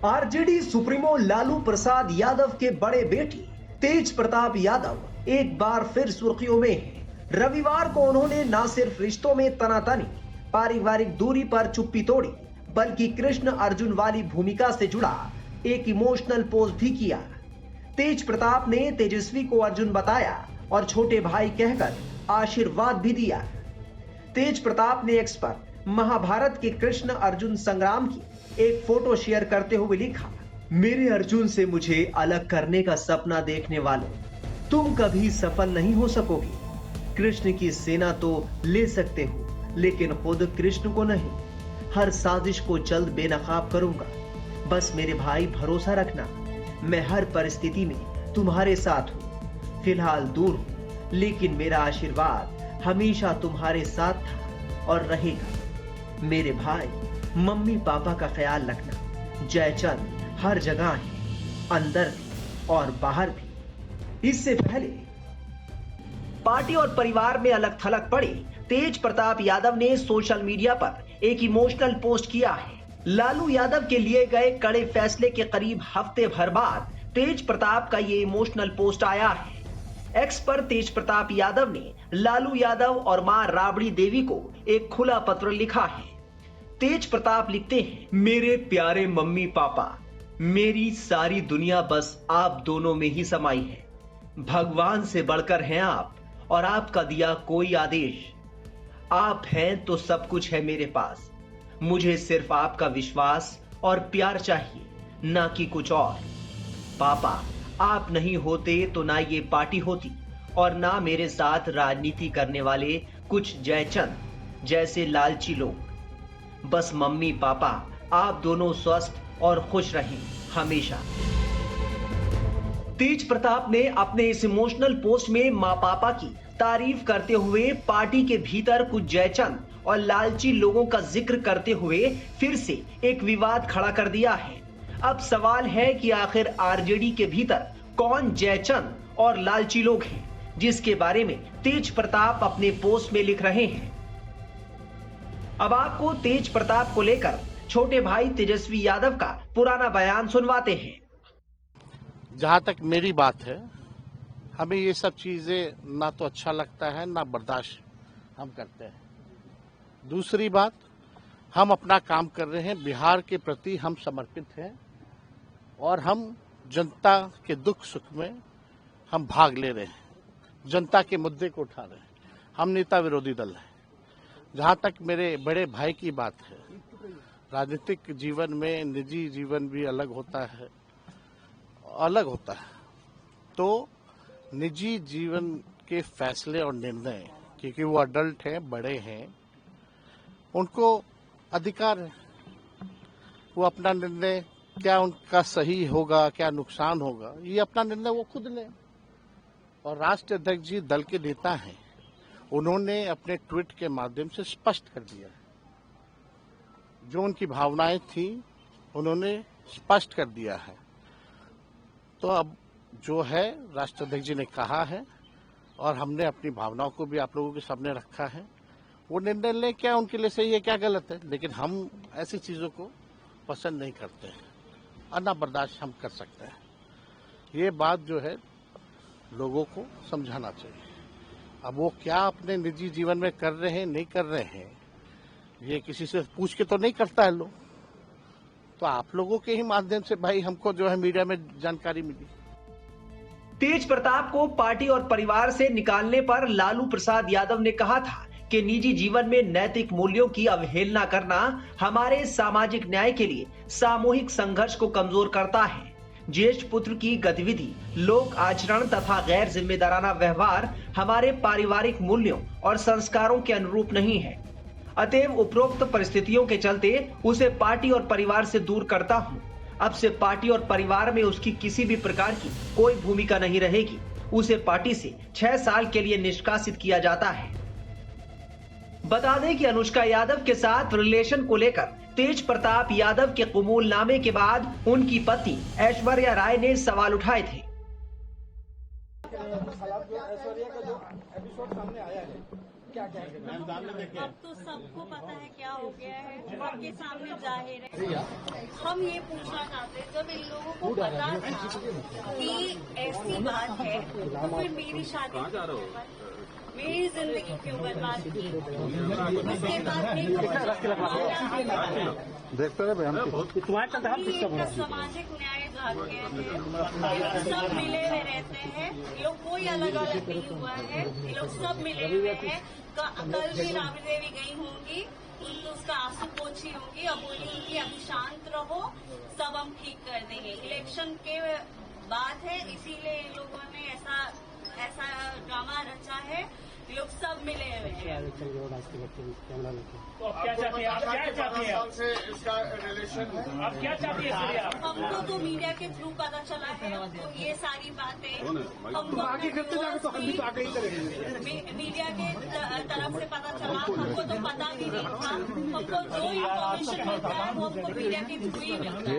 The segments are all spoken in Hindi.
आरजेडी सुप्रीमो लालू प्रसाद यादव के बड़े बेटे तेज प्रताप यादव एक बार फिर सुर्खियों में हैं। रविवार को उन्होंने न सिर्फ रिश्तों में तनातनी, पारिवारिक दूरी पर चुप्पी तोड़ी, बल्कि कृष्ण अर्जुन वाली भूमिका से जुड़ा एक इमोशनल पोस्ट भी किया। तेज प्रताप ने तेजस्वी को अर्जुन बताया और छोटे भाई कहकर आशीर्वाद भी दिया। तेज प्रताप ने एक्स पर महाभारत के कृष्ण अर्जुन संग्राम की एक फोटो शेयर करते हुए लिखा, मेरे अर्जुन से मुझे अलग करने का सपना देखने वालों, तुम कभी सफल नहीं हो सकोगे। कृष्ण की सेना तो ले सकते हो, लेकिन खुद कृष्ण को नहीं। हर साजिश को जल्द बेनकाब करूंगा। बस मेरे भाई भरोसा रखना, मैं हर परिस्थिति में तुम्हारे साथ हूं। फिलहाल दूर हूं, लेकिन मेरा आशीर्वाद हमेशा तुम्हारे साथ था और रहेगा। मेरे भाई, मम्मी पापा का ख्याल रखना। जयचंद हर जगह है, अंदर भी और बाहर भी। इससे पहले पार्टी और परिवार में अलग थलग पड़े तेज प्रताप यादव ने सोशल मीडिया पर एक इमोशनल पोस्ट किया है। लालू यादव के लिए गए कड़े फैसले के करीब हफ्ते भर बाद तेज प्रताप का ये इमोशनल पोस्ट आया है। एक्स पर तेज प्रताप यादव ने लालू यादव और मां राबड़ी देवी को एक खुला पत्र लिखा है। तेज प्रताप लिखते हैं, मेरे प्यारे मम्मी पापा, मेरी सारी दुनिया बस आप दोनों में ही समाई है। भगवान से बढ़कर हैं आप और आपका दिया कोई आदेश। आप हैं तो सब कुछ है मेरे पास। मुझे सिर्फ आपका विश्वास और प्यार चाहिए, ना कि कुछ और। पापा, आप नहीं होते तो ना ये पार्टी होती और ना मेरे साथ राजनीति करने वाले कुछ जयचंद जैसे लालची लोग। बस मम्मी पापा, आप दोनों स्वस्थ और खुश रहें हमेशा। तेज प्रताप ने अपने इस इमोशनल पोस्ट में मां पापा की तारीफ करते हुए पार्टी के भीतर कुछ जयचंद और लालची लोगों का जिक्र करते हुए फिर से एक विवाद खड़ा कर दिया है। अब सवाल है कि आखिर आरजेडी के भीतर कौन जयचंद और लालची लोग हैं, जिसके बारे में तेज प्रताप अपने पोस्ट में लिख रहे हैं। अब आपको तेज प्रताप को लेकर छोटे भाई तेजस्वी यादव का पुराना बयान सुनवाते हैं। जहां तक मेरी बात है, हमें ये सब चीजें ना तो अच्छा लगता है, ना बर्दाश्त हम करते हैं। दूसरी बात, हम अपना काम कर रहे हैं, बिहार के प्रति हम समर्पित हैं और हम जनता के दुख सुख में हम भाग ले रहे हैं, जनता के मुद्दे को उठा रहे हैं। हम नेता विरोधी दल हैं। जहां तक मेरे बड़े भाई की बात है, राजनीतिक जीवन में निजी जीवन भी अलग होता है। तो निजी जीवन के फैसले और निर्णय, क्योंकि वो अडल्ट हैं, बड़े हैं, उनको अधिकार है। वो अपना निर्णय, क्या उनका सही होगा, क्या नुकसान होगा, ये अपना निर्णय वो खुद लें। और राष्ट्रीय अध्यक्ष जी दल के नेता हैं, उन्होंने अपने ट्वीट के माध्यम से स्पष्ट कर दिया है। जो उनकी भावनाएं थी, उन्होंने स्पष्ट कर दिया है। तो अब जो है, राष्ट्रीय अध्यक्ष जी ने कहा है और हमने अपनी भावनाओं को भी आप लोगों के सामने रखा है। वो निर्णय लें, क्या उनके लिए सही है, क्या गलत है, लेकिन हम ऐसी चीजों को पसंद नहीं करते हैं और ना बर्दाश्त हम कर सकते हैं। ये बात जो है लोगों को समझाना चाहिए। अब वो क्या अपने निजी जीवन में कर रहे हैं, नहीं कर रहे हैं, ये किसी से पूछ के तो नहीं करता है लोग। तो आप लोगों के ही माध्यम से भाई हमको जो है मीडिया में जानकारी मिली। तेज प्रताप को पार्टी और परिवार से निकालने पर लालू प्रसाद यादव ने कहा था कि निजी जीवन में नैतिक मूल्यों की अवहेलना करना हमारे सामाजिक न्याय के लिए सामूहिक संघर्ष को कमजोर करता है। ज्येष्ठ पुत्र की गतिविधि, लोक आचरण तथा गैर जिम्मेदाराना व्यवहार हमारे पारिवारिक मूल्यों और संस्कारों के अनुरूप नहीं है। अतएव उपरोक्त परिस्थितियों के चलते उसे पार्टी और परिवार से दूर करता हूं। अब से पार्टी और परिवार में उसकी किसी भी प्रकार की कोई भूमिका नहीं रहेगी। उसे पार्टी से 6 साल के लिए निष्कासित किया जाता है। बता दें कि अनुष्का यादव के साथ रिलेशन को लेकर तेज प्रताप यादव के कबूलनामे के बाद उनकी पत्नी ऐश्वर्या राय ने सवाल उठाए थे। ऐश्वर्या का जो एपिसोड सामने आया है, अब तो सबको पता है क्या हो गया है, सबके सामने जाहिर है। हम ये पूछना चाहते हैं, जब इन लोगों को पता था कि ऐसी बात है तो फिर मेरी शादी क्यों बर्बाद, मेरी जिंदगी क्यों बर्बाद की? उसके बाद देखते रहे सामाजिक न्याय चाहते हैं। सब मिले हुए रहते हैं, ये लोग कोई अलग अलग नहीं हुआ है, ये लोग सब मिले हुए हैं। कल भी राबड़ी देवी गई होंगी, उनको उसका आंसू पोछी होंगी और बोली होंगी अभी शांत रहो, सब हम ठीक कर देंगे। इलेक्शन के बाद है, इसीलिए इन लोगों ने ऐसा ड्रामा रचा है। लोग सब मिले हुए हैं। तो आप क्या चाहते हैं? आप क्या चाहते हैं? इसका रिलेशन आप क्या चाहती है? हमको तो मीडिया के थ्रू पता चला है, तो ये सारी बातें हमको आगे करते जाके तो हम भी तो आगे ही करेंगे। मीडिया के तरफ से पता चला, हमको तो पता भी नहीं था। हमको जो इन्फॉर्मेशन मिलता है वो हमको मीडिया के थ्रू ही मिलता है।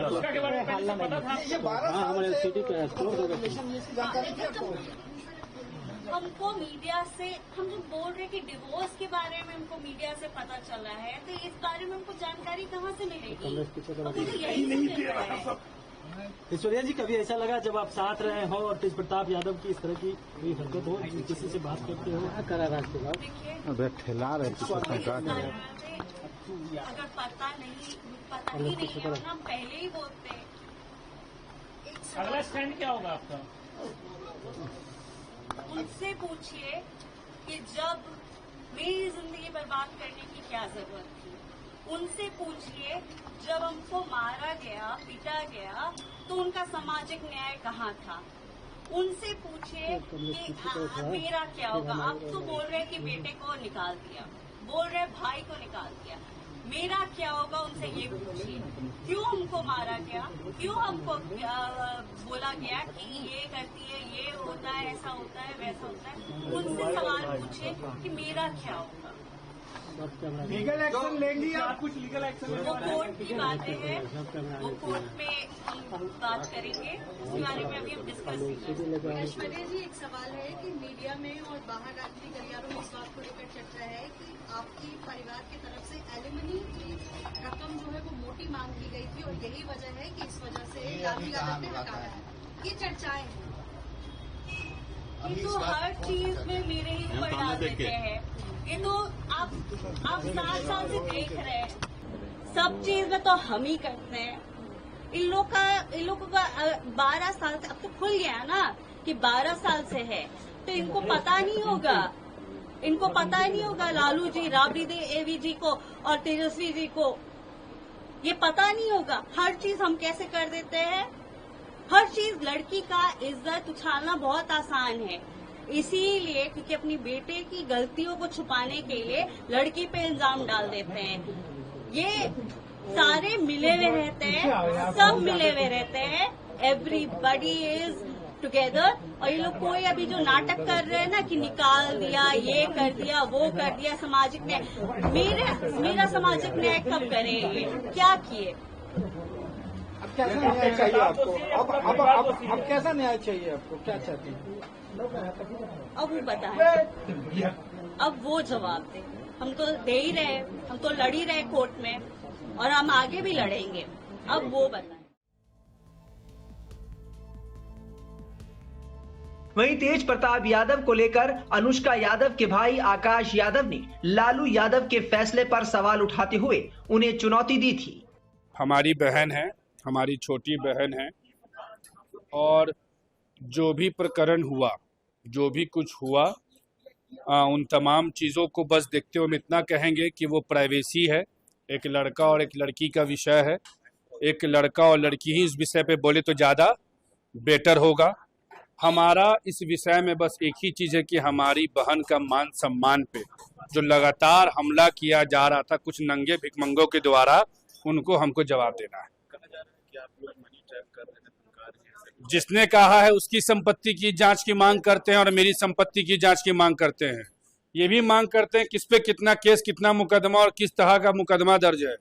उसका के बारे में पहले से पता था? ये 12 साल से हमको मीडिया से, हम जो बोल रहे कि डिवोर्स के बारे में हमको मीडिया से पता चला है, तो इस बारे में हमको जानकारी कहाँ से मिलेगी? हमको तो यही नहीं मिल रहा है। ऐश्वर्या जी, कभी ऐसा लगा जब आप साथ रहे हो और तेज प्रताप यादव की इस तरह की कोई हरकत हो, किसी से बात करते हो? देखिए ठेला रहे अगर पता ही नहीं है वरना हम पहले ही बोलते। अगला स्टैंड क्या होगा आपका? उनसे पूछिए कि जब मेरी जिंदगी बर्बाद करने की क्या जरूरत थी। उनसे पूछिए जब हमको मारा गया, पीटा गया, तो उनका सामाजिक न्याय कहाँ था। उनसे पूछिए कि मेरा क्या होगा। आप तो बोल रहे कि बेटे को निकाल दिया, बोल रहे भाई को निकाल दिया, मेरा क्या होगा? उनसे ये पूछिए क्यों हमको मारा गया, क्यों हमको बोला गया कि ये करती है, ये होता है, ऐसा होता है, वैसा होता है। उनसे सवाल पूछे कि मेरा क्या होगा। लीगल एक्शन लेंगी आप? कुछ लीगल एक्शन? वो कोर्ट की बातें हैं, वो कोर्ट में हम बात करेंगे, उसके बारे में अभी हम डिस्कस करेंगे। ऐश्वर्या जी, एक सवाल है कि मीडिया में और बाहर राजनीतिक गलियारों में इस बात को लेकर चर्चा है कि आपकी परिवार की तरफ से एलिमनी की रकम जो है वो मोटी मांग की गई थी और यही वजह है कि इस वजह से लालू यादव ने हटाया है। ये चर्चाएं हैं। ये तो हर चीज में मेरे ही ऊपर डाल देते हैं। ये तो आप 7 साल से देख रहे हैं, सब चीज में तो हम ही करते हैं। इन लोगों का 12 साल से, अब तो खुल गया ना कि 12 साल से है, तो इनको पता नहीं होगा, इनको पता ही नहीं होगा लालू जी, राबड़ी देवी जी को और तेजस्वी जी को ये पता नहीं होगा। हर चीज हम कैसे कर देते हैं, हर चीज लड़की का इज्जत उछालना बहुत आसान है, इसीलिए क्योंकि अपनी बेटे की गलतियों को छुपाने के लिए लड़की पे इल्जाम डाल देते हैं। ये सारे मिले हुए रहते हैं, सब मिले हुए रहते हैं, एवरीबडी इज टुगेदर। और ये लोग कोई अभी जो नाटक कर रहे हैं ना कि निकाल दिया, ये कर दिया, वो कर दिया, सामाजिक न्याय, मेरा सामाजिक न्याय कब करेंगे? क्या किए? अब कैसा न्याय चाहिए आपको? अब कैसा न्याय चाहिए आपको? क्या चाहते हैं? अब वो बताएं, अब वो जवाब दे। हम तो दे ही रहे, हम तो लड़ ही रहे कोर्ट में और हम आगे भी लड़ेंगे। अब वो बताएं। वहीं तेज प्रताप यादव को लेकर अनुष्का यादव के भाई आकाश यादव ने लालू यादव के फैसले पर सवाल उठाते हुए उन्हें चुनौती दी थी। हमारी बहन है, हमारी छोटी बहन है, और जो भी प्रकरण हुआ, जो भी कुछ हुआ, उन तमाम चीज़ों को बस देखते हुए हम इतना कहेंगे कि वो प्राइवेसी है। एक लड़का और एक लड़की का विषय है, एक लड़का और लड़की ही इस विषय पे बोले तो ज़्यादा बेटर होगा। हमारा इस विषय में बस एक ही चीज़ है कि हमारी बहन का मान सम्मान पे जो लगातार हमला किया जा रहा था कुछ नंगे भिखमंगों के द्वारा, उनको हमको जवाब देना है। जिसने कहा है उसकी संपत्ति की जांच की मांग करते हैं और मेरी संपत्ति की जांच की मांग करते हैं। ये भी मांग करते हैं किस पे कितना केस, कितना मुकदमा और किस तरह का मुकदमा दर्ज है।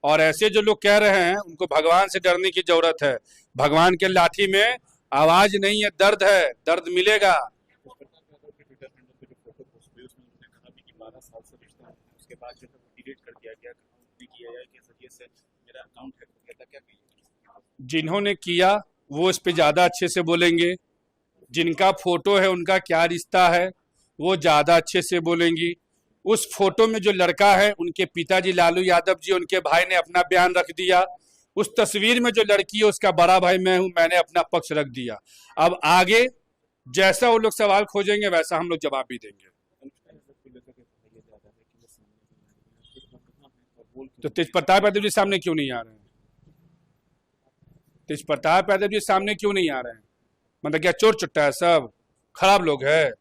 और ऐसे जो लोग कह रहे हैं उनको भगवान से डरने की जरूरत है। भगवान के लाठी में आवाज नहीं है, दर्द है, दर्द मिलेगा। रिश्ता है, उसके बाद जो है वो डिलीट कर दिया गया, किया जाए के जरिए से मेरा अकाउंट हैक हो गया था, क्या कहिए? जिन्होंने किया वो इस पे ज़्यादा अच्छे से बोलेंगे, जिनका फोटो है उनका क्या रिश्ता है वो ज़्यादा अच्छे से बोलेंगी। उस फोटो में जो लड़का है उनके पिताजी लालू यादव जी, उनके भाई ने अपना बयान रख दिया। उस तस्वीर में जो लड़की है उसका बड़ा भाई मैं हूं, मैंने अपना पक्ष रख दिया। अब आगे जैसा वो लोग सवाल खोजेंगे वैसा हम लोग जवाब भी देंगे। तो तेज प्रताप यादव जी सामने क्यों नहीं आ रहे हैं? तेज प्रताप यादव जी सामने क्यों नहीं आ रहे हैं? मतलब क्या चोर चुट्टा है, सब खराब लोग हैं?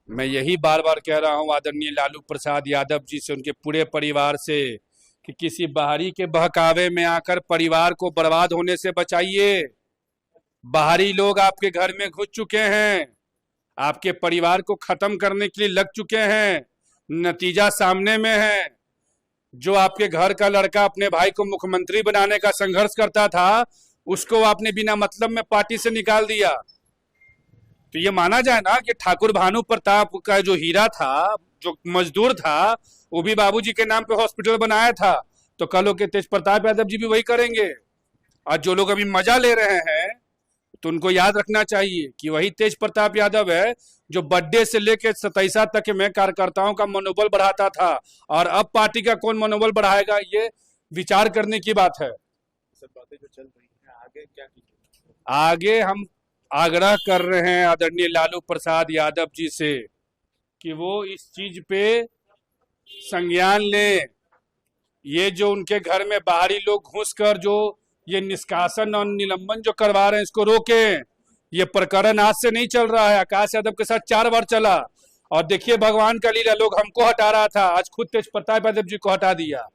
मैं यही बार बार कह रहा हूं आदरणीय लालू प्रसाद यादव जी से, उनके पूरे परिवार से, कि किसी बाहरी के बहकावे में आकर परिवार को बर्बाद होने से बचाइए। बाहरी लोग आपके घर में घुस चुके हैं, आपके परिवार को खत्म करने के लिए लग चुके हैं। नतीजा सामने में है। जो आपके घर का लड़का अपने भाई को मुख्यमंत्री बनाने का संघर्ष करता था, उसको आपने बिना मतलब में पार्टी से निकाल दिया। तो ये माना जाए ना कि ठाकुर भानु प्रताप का जो हीरा था, जो मजदूर था, वो भी बाबूजी के नाम पे हॉस्पिटल बनाया था। तो कल के तेज प्रताप यादव जी भी वही करेंगे। आज जो लोग अभी मजा ले रहे हैं तो उनको याद रखना चाहिए कि वही तेज प्रताप यादव है जो बर्थडे से लेकर 27 तक में कार्यकर्ताओं का मनोबल बढ़ाता था। और अब पार्टी का कौन मनोबल बढ़ाएगा, ये विचार करने की बात है। सब बातें जो चल रही है, आगे क्या कीजिए? आगे हम आग्रह कर रहे हैं आदरणीय लालू प्रसाद यादव जी से कि वो इस चीज पे संज्ञान लें। ये जो उनके घर में बाहरी लोग घुसकर जो ये निष्कासन और निलंबन जो करवा रहे हैं, इसको रोकें। ये प्रकरण आज से नहीं चल रहा है, आकाश यादव के साथ 4 बार चला। और देखिए भगवान का लीला, लोग हमको हटा रहा था, आज खुद तेज प्रताप यादव जी को हटा दिया।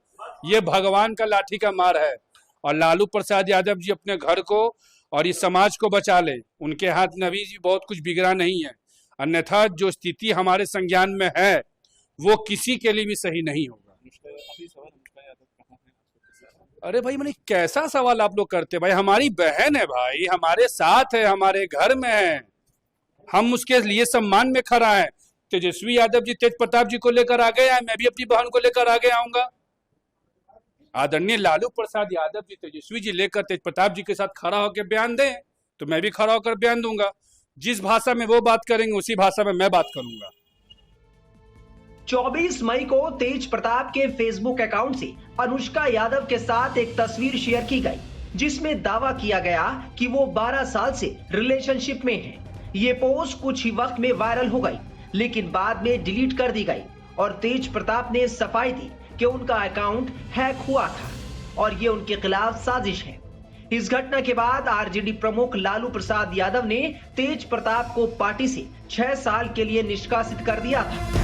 ये भगवान का लाठी का मार है। और लालू प्रसाद यादव जी अपने घर को और इस समाज को बचा ले। उनके हाथ में अभी बहुत कुछ बिगड़ा नहीं है, अन्यथा जो स्थिति हमारे संज्ञान में है वो किसी के लिए भी सही नहीं होगा। अरे भाई मैंने कैसा सवाल आप लोग करते भाई? हमारी बहन है भाई, हमारे साथ है, हमारे घर में है, हम उसके लिए सम्मान में खड़ा है। तेजस्वी यादव जी तेज प्रताप जी को लेकर आगे आए, मैं भी अपनी बहन को लेकर आगे आऊंगा। आदरणीय लालू प्रसाद यादव जी तेजस्वी जी लेकर तेज प्रताप जी के साथ खड़ा होकर बयान दें तो मैं भी खड़ा होकर बयान दूंगा। जिस भाषा में वो बात करेंगे उसी भाषा में मैं बात करूंगा। 24 मई को तेज प्रताप के फेसबुक अकाउंट से अनुष्का यादव के साथ एक तस्वीर शेयर की गई, जिसमें दावा किया गया कि वो 12 साल से रिलेशनशिप में हैं। ये पोस्ट कुछ ही वक्त में वायरल हो गई, लेकिन बाद में डिलीट कर दी गई और तेज प्रताप ने सफाई दी कि उनका अकाउंट हैक हुआ था और ये उनके खिलाफ साजिश है। इस घटना के बाद आरजेडी प्रमुख लालू प्रसाद यादव ने तेज प्रताप को पार्टी से 6 साल के लिए निष्कासित कर दिया था।